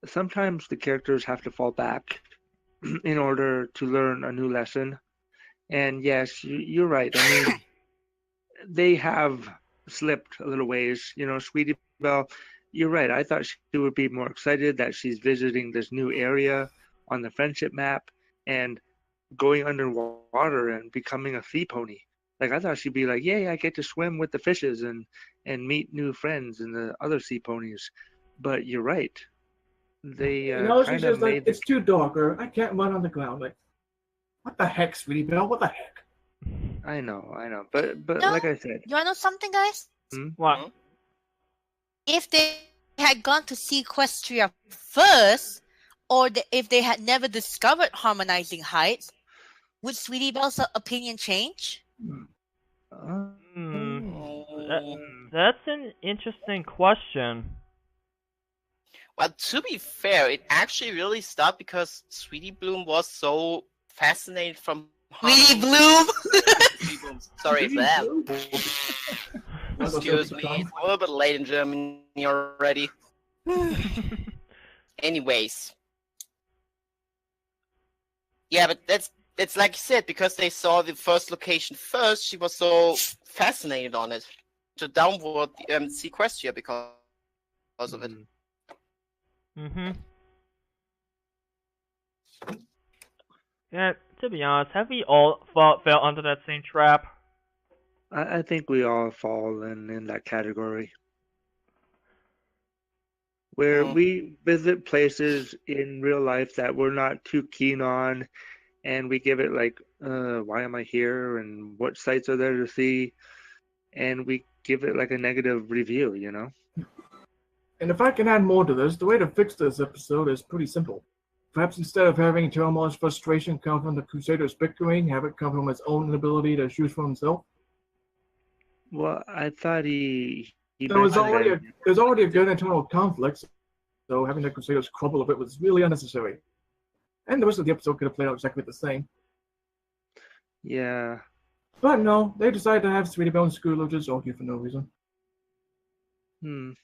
sometimes the characters have to fall back in order to learn a new lesson. And yes, you're right. I mean, they have slipped a little ways. You know, Sweetie Belle, you're right. I thought she would be more excited that she's visiting this new area on the friendship map and going underwater and becoming a sea pony. Like, I thought she'd be like, yay, I get to swim with the fishes and meet new friends and the other sea ponies. But you're right. They she's just like, it's too dark, or I can't run on the ground. Like, what the heck, Sweetie Belle? What the heck? I know. But No, like I said, you wanna know something, guys? What? If they had gone to Sequestria first, or if they had never discovered harmonizing heights, would Sweetie Belle's opinion change? That's an interesting question. Well, to be fair, it actually really stopped because Sweetie Bloom was so fascinated from Sweetie Bloom. Sweetie Bloom. Sorry for that. Excuse me, it's a little bit late in Germany already. Anyways. Yeah, but that's like you said, because they saw the first location first, she was so fascinated on it. To downward Sequestria because of it. Yeah, to be honest, have we all fell under that same trap? I think we all fall in that category. Where we visit places in real life that we're not too keen on, and we give it like, why am I here, and what sites are there to see, and we give it like a negative review, you know? And if I can add more to this, the way to fix this episode is pretty simple. Perhaps instead of having Terramaw's frustration come from the Crusaders bickering, have it come from his own inability to choose for himself. Well, I thought he There was already a good internal conflict, so having the Crusaders crumble a bit was really unnecessary. And the rest of the episode could have played out exactly the same. Yeah. But no, they decided to have Sweetie Belle and Screwloaf just argue for no reason. And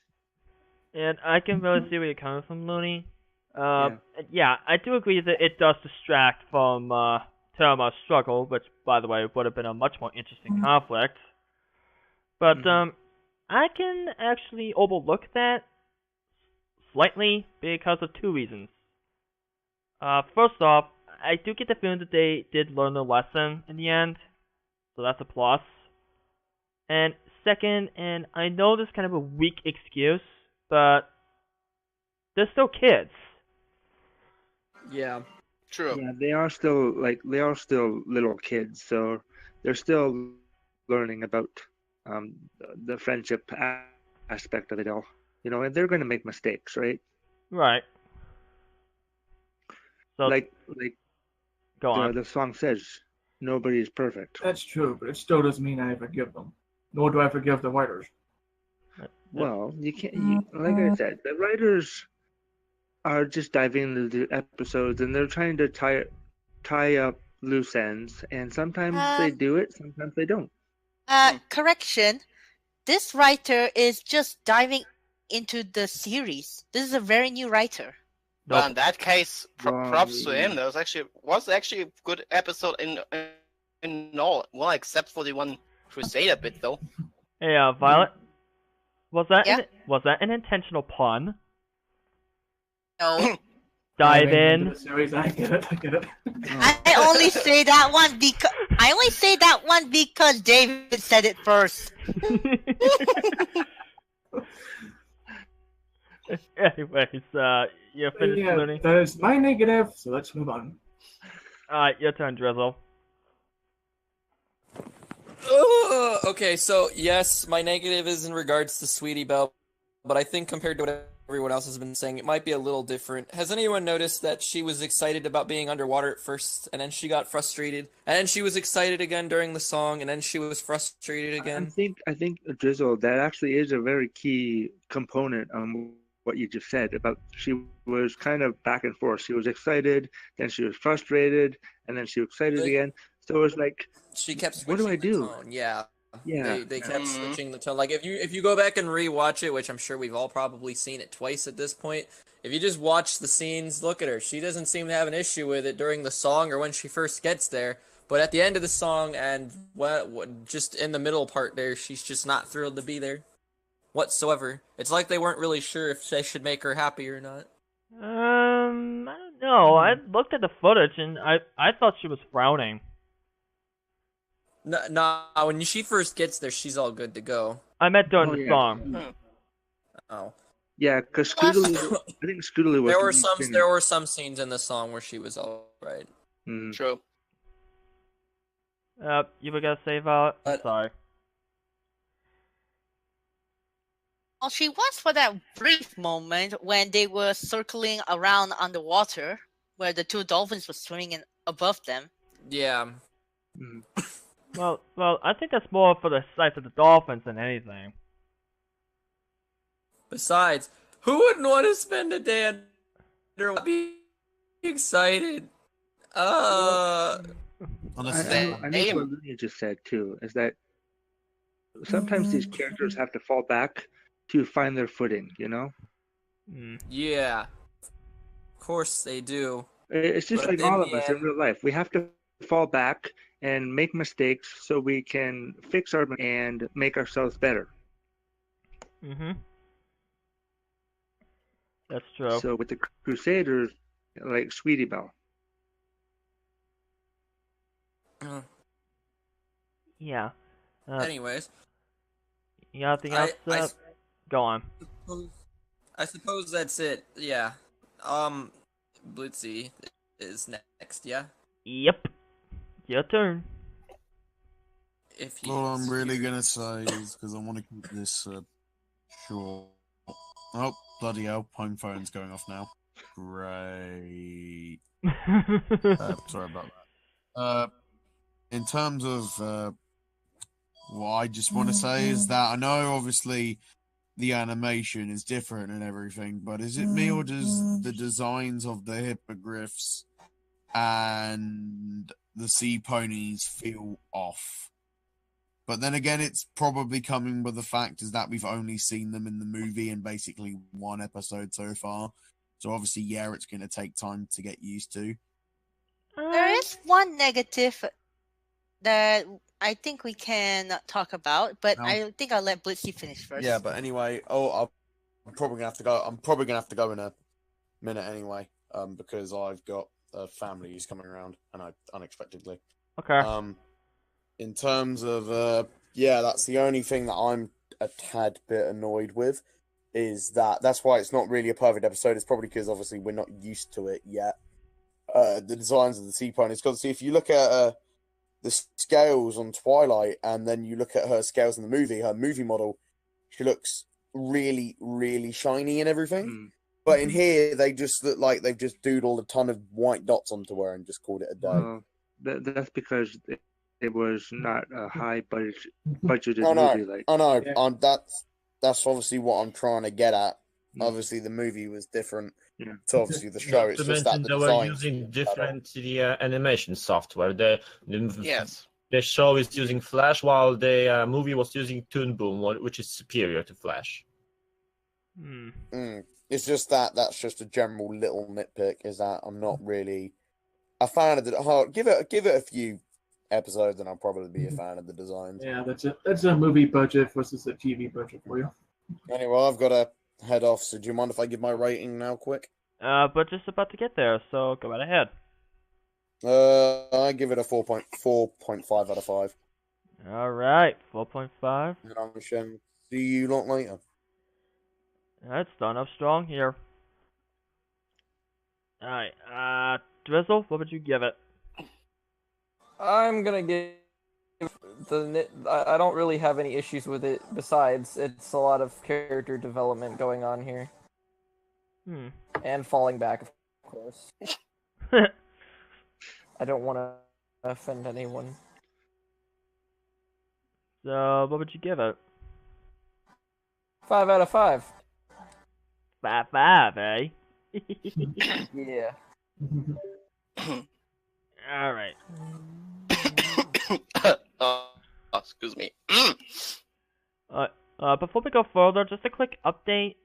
I can really see where you're coming from, Looney. Yeah. Yeah, I do agree that it does distract from Terramaw's struggle, which, by the way, would have been a much more interesting conflict. But I can actually overlook that slightly because of two reasons. First off, I do get the feeling that they did learn their lesson in the end, so that's a plus. And second, and I know this is kind of a weak excuse, but they're still kids. Yeah. True. Yeah, they are still little kids, so they're still learning about the friendship aspect of it all. You know, and they're going to make mistakes, right? Right. So like go on. The song says, nobody's perfect. That's true, but it still doesn't mean I forgive them. Nor do I forgive the writers. Well, you can't. Like I said, the writers are just diving into the episodes, and they're trying to tie up loose ends. And sometimes they do it, sometimes they don't. Correction. This writer is just diving into the series. This is a very new writer. Well, in that case, props to him. That was actually a good episode in all. Well, except for the one Crusader bit, though. Hey, Violet. Was that an intentional pun? No. Dive in. Series, I get it. I only say that one because David said it first. Anyways, you're finished learning. That is my negative, so let's move on. Alright, your turn, Drizzle. Okay, so yes, my negative is in regards to Sweetie Belle, but I think compared to what everyone else has been saying, it might be a little different. Has anyone noticed that she was excited about being underwater at first, and then she got frustrated, and then she was excited again during the song, and then she was frustrated again? I think Drizzle, that actually is a very key component on what you just said about she was kind of back and forth. She was excited, then she was frustrated, and then she was excited again. So it was like, she kept what do switching I do? the tone. Yeah. Yeah. They kept switching the tone. Like if you go back and rewatch it, which I'm sure we've all probably seen it twice at this point, if you just watch the scenes, look at her. She doesn't seem to have an issue with it during the song or when she first gets there. But at the end of the song and just in the middle part there, she's just not thrilled to be there whatsoever. It's like they weren't really sure if they should make her happy or not. I don't know. I looked at the footage and I thought she was frowning. No, when she first gets there, she's all good to go. I meant during the song. Oh. Yeah, because I think Scootaloo was. There were some scenes in the song where she was all right. True. You were gonna say about? Sorry. Well, she was for that brief moment when they were circling around underwater, where the two dolphins were swimming above them. Yeah. Well, I think that's more for the sight of the dolphins than anything. Besides, who wouldn't want to spend a day underwater being excited? I know what Lunia just said too, is that sometimes these characters have to fall back to find their footing, you know? Yeah. Of course they do. It's just like all of us in real life. We have to fall back and make mistakes so we can fix our and make ourselves better. That's true. So with the Crusaders, like Sweetie Belle. Yeah. Anyways. You got anything else? Go on. I suppose that's it. Yeah. Blitzy is next, yeah? Yep. Your turn. All I'm really gonna say is because I want to keep this short. Oh, bloody hell! Home phone's going off now. Great. Sorry about that. In terms of what I just want to say is that I know obviously the animation is different and everything, but is it me or does the designs of the hippogriffs and the sea ponies feel off? But then again, it's probably coming with the fact is that we've only seen them in the movie in basically one episode so far. So obviously, yeah, it's going to take time to get used to. There is one negative that I think we can talk about, but I think I'll let Blitzy finish first. Yeah, but anyway, I'm probably gonna have to go. I'm probably gonna have to go in a minute anyway, because I've got a family who's coming around and unexpectedly. Okay. In terms of that's the only thing that I'm a tad bit annoyed with is that's why it's not really a perfect episode. It's probably because obviously we're not used to it yet. The designs of the sea ponies, because if you look at the scales on Twilight, and then you look at her scales in the movie, her movie model, she looks really, really shiny and everything. But in here, they just look like they've just doodled a ton of white dots onto her and just called it a day. That's because it was not a high budgeted movie. Like I know. Yeah. That's obviously what I'm trying to get at. Obviously, the movie was different. Yeah. So obviously the show. It's just that they were using different animation software. The show is using Flash, while the movie was using Toon Boom, which is superior to Flash. It's just that's just a general little nitpick. Is that I'm not really a fan of the. Give it a few episodes, and I'll probably be a fan of the designs. Yeah, that's a movie budget versus a TV budget for you. Anyway, I've got to head off. So do you mind if I give my rating now, quick? But just about to get there, so go right ahead. I give it a 4.5 out of 5. All right, 4.5. And I shall see you lot later. That's done up strong here. All right, Drizzle, what would you give it? I'm gonna give I don't really have any issues with it. Besides, it's a lot of character development going on here. And falling back, of course. I don't want to offend anyone. So, what would you give it? 5 out of 5. 5, eh? Yeah. Alright. Excuse me. Before we go further, just a quick update.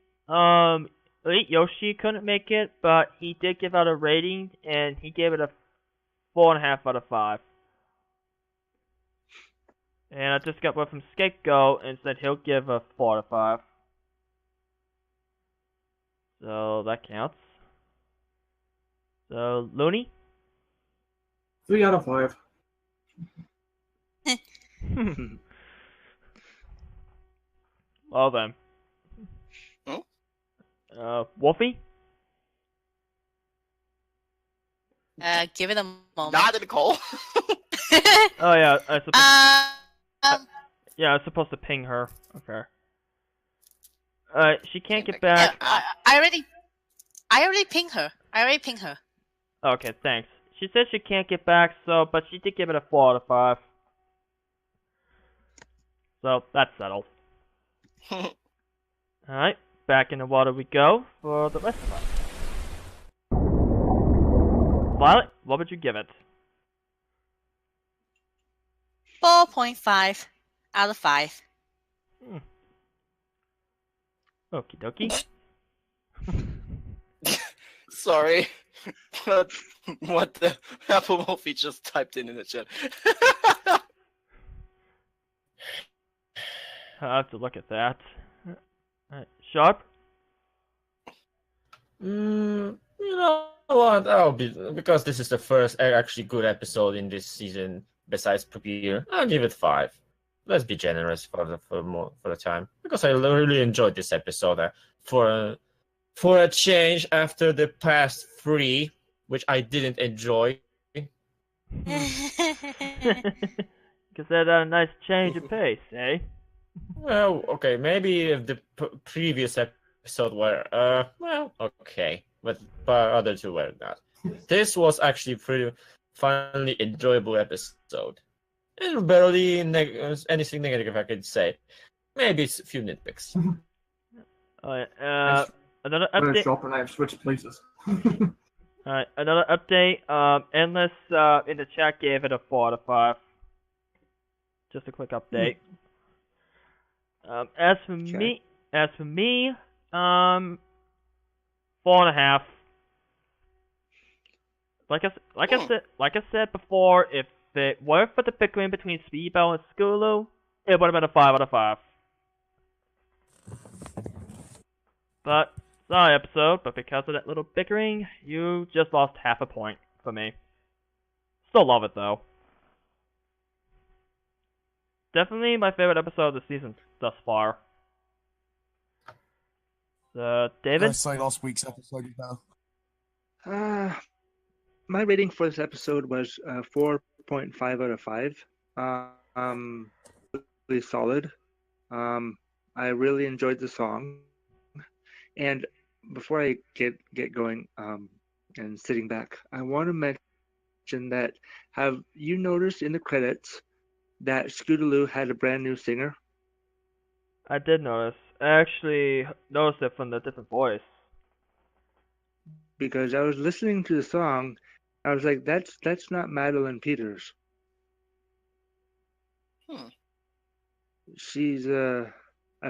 Yoshi couldn't make it, but he did give out a rating, and he gave it a 4.5 out of 5. And I just got one from Scapegoat and said he'll give a 4 out of 5. So that counts. So Looney? 3 out of 5. Well then. Wolfie? Give it a moment. Not Nicole. Oh yeah, yeah, I was supposed to ping her. Okay. She can't get back. I already pinged her. Okay, thanks. She said she can't get back, but she did give it a 4 out of 5. So that's settled. Alright, back in the water we go for the rest of us. Violet, what would you give it? 4.5 out of 5. Okie dokie. Sorry. But what the Apple Wolfie just typed in the chat. I have to look at that. Sharp? You know what? Because this is the first actually good episode in this season besides Premiere. I'll give it 5. Let's be generous for the time, because I really enjoyed this episode. For a change after the past 3, which I didn't enjoy. Because that a nice change of pace, eh? Well, okay, maybe if the previous episode were okay, but other 2 were not. This was actually pretty finally enjoyable episode, and barely anything negative I could say. Maybe it's a few nitpicks. Another update. Shop and I have switched places. Alright, another update. Endless in the chat gave it a 4 out of 5. Just a quick update. As for me, 4.5. Like I said before, if it weren't for the bickering between Speedball and Skulu, it would have been a 5 out of 5. But sorry, episode, but because of that little bickering, you just lost half a point for me. Still love it though. Definitely my favorite episode of the season thus far. David? I say last week's episode now. My rating for this episode was 4.5 out of 5. Really solid. I really enjoyed the song. And before I get going and sitting back, I want to mention that, have you noticed in the credits that Scootaloo had a brand new singer? I did notice. I actually noticed it from the different voice. Because I was listening to the song, I was like, that's not Madeline Peters. She's I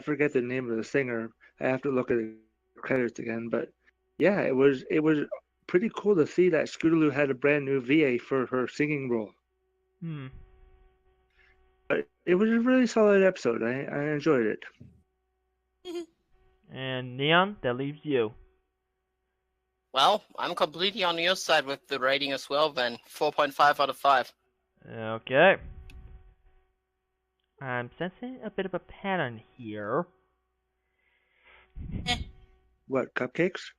forget the name of the singer. I have to look at the credits again, but yeah, it was pretty cool to see that Scootaloo had a brand new VA for her singing role. But it was a really solid episode. I enjoyed it. And Neon, that leaves you. Well, I'm completely on your side with the rating as well then. 4.5 out of 5. Okay. I'm sensing a bit of a pattern here. What, cupcakes?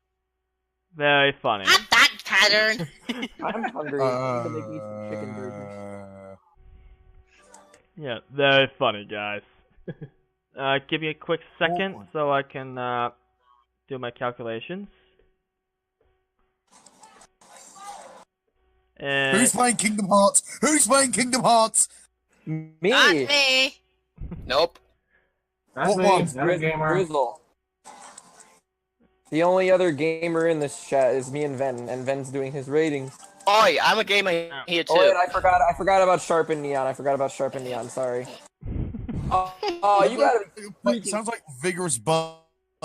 Very funny. Not that pattern. I'm hungry. I'm gonna make me some chicken burgers. Yeah, very funny, guys. Give me a quick second so I can do my calculations. And Who's playing Kingdom Hearts? Who's playing Kingdom Hearts? Me. Not me. Nope. That's What me. one? That's a gamer. Grizzle. The only other gamer in this chat is me and Ven's doing his ratings. Oi, I'm a gamer here too. Oh wait, I forgot about Sharp and Neon. Sorry. Oh, you gotta be freaking... Sounds like vigorous button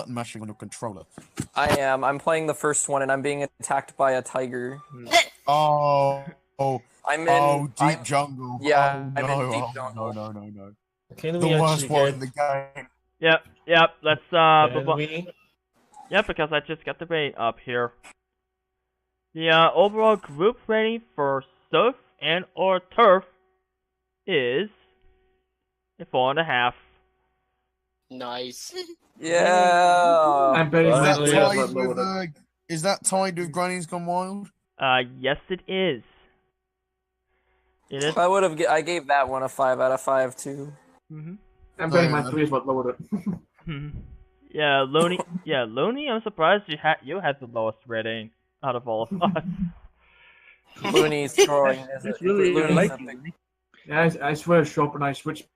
mashing on your controller. I am. I'm playing the first one, and I'm being attacked by a tiger. Oh, deep jungle. Yeah, oh, I'm no, in deep oh, jungle. No. Can The we worst actually one in get... the game. Yep. Let's Can we... Yep, because I just got the rating up here. The overall group rating for Surf and or Turf is a 4.5. Nice. Yeah. I'm betting Is my that, three tied is with, lower. is that tied with Granny's Gone Wild? Yes, it is. It is. I gave that one a 5 out of 5 too. I'm betting my 3 is what lowered it. Yeah, Looney. Yeah, Looney. I'm surprised you had the lowest rating out of all of us. Looney's scoring. It's really Looney's like Yeah, I swear, Shop and I switched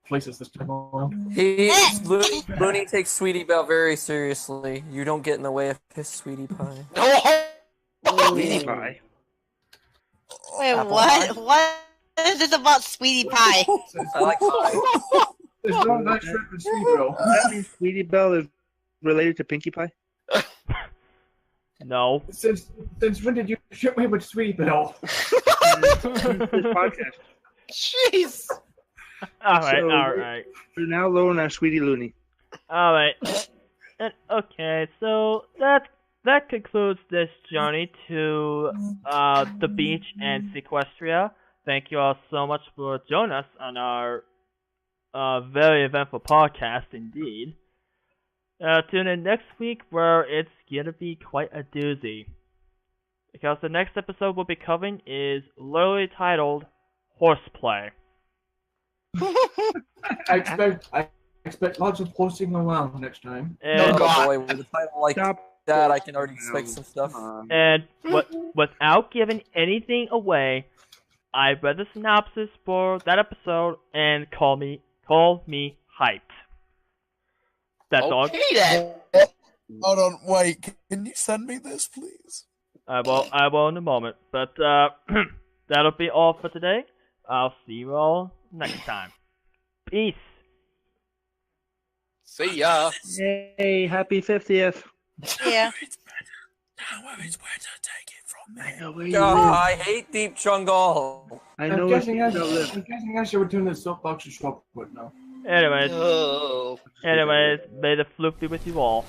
places this time around. Looney takes Sweetie Belle very seriously. You don't get in the way of his Sweetie Pie. Sweetie Pie. Wait, Apple what? What is this about Sweetie Pie? I like pie. There's no nice shrimp in Sweetie Belle. That means Sweetie Belle is related to Pinkie Pie? No. Since when did you ship me with Sweetie Belle? This podcast. Jeez. Alright. We're now lowering our Sweetie Looney. Alright. Okay, so that concludes this journey to the beach and Sequestria. Thank you all so much for joining us on our very eventful podcast indeed. Tune in next week where it's gonna be quite a doozy. Because the next episode we'll be covering is literally titled Horseplay. I expect lots of horsing around next time. And, boy, with a title like that, I can already expect some stuff. And without giving anything away, I read the synopsis for that episode and call me hyped. That's all. Okay then. Hold on, wait. Can you send me this, please? I will in a moment. But that'll be all for today. I'll see you all next time. Peace. See ya. Yay, happy 50th. Yeah. I hate Deep Jungle. I I'm know guessing I live. should return the soapbox to Shop now. Anyways, Oh. may the fluke be with you all.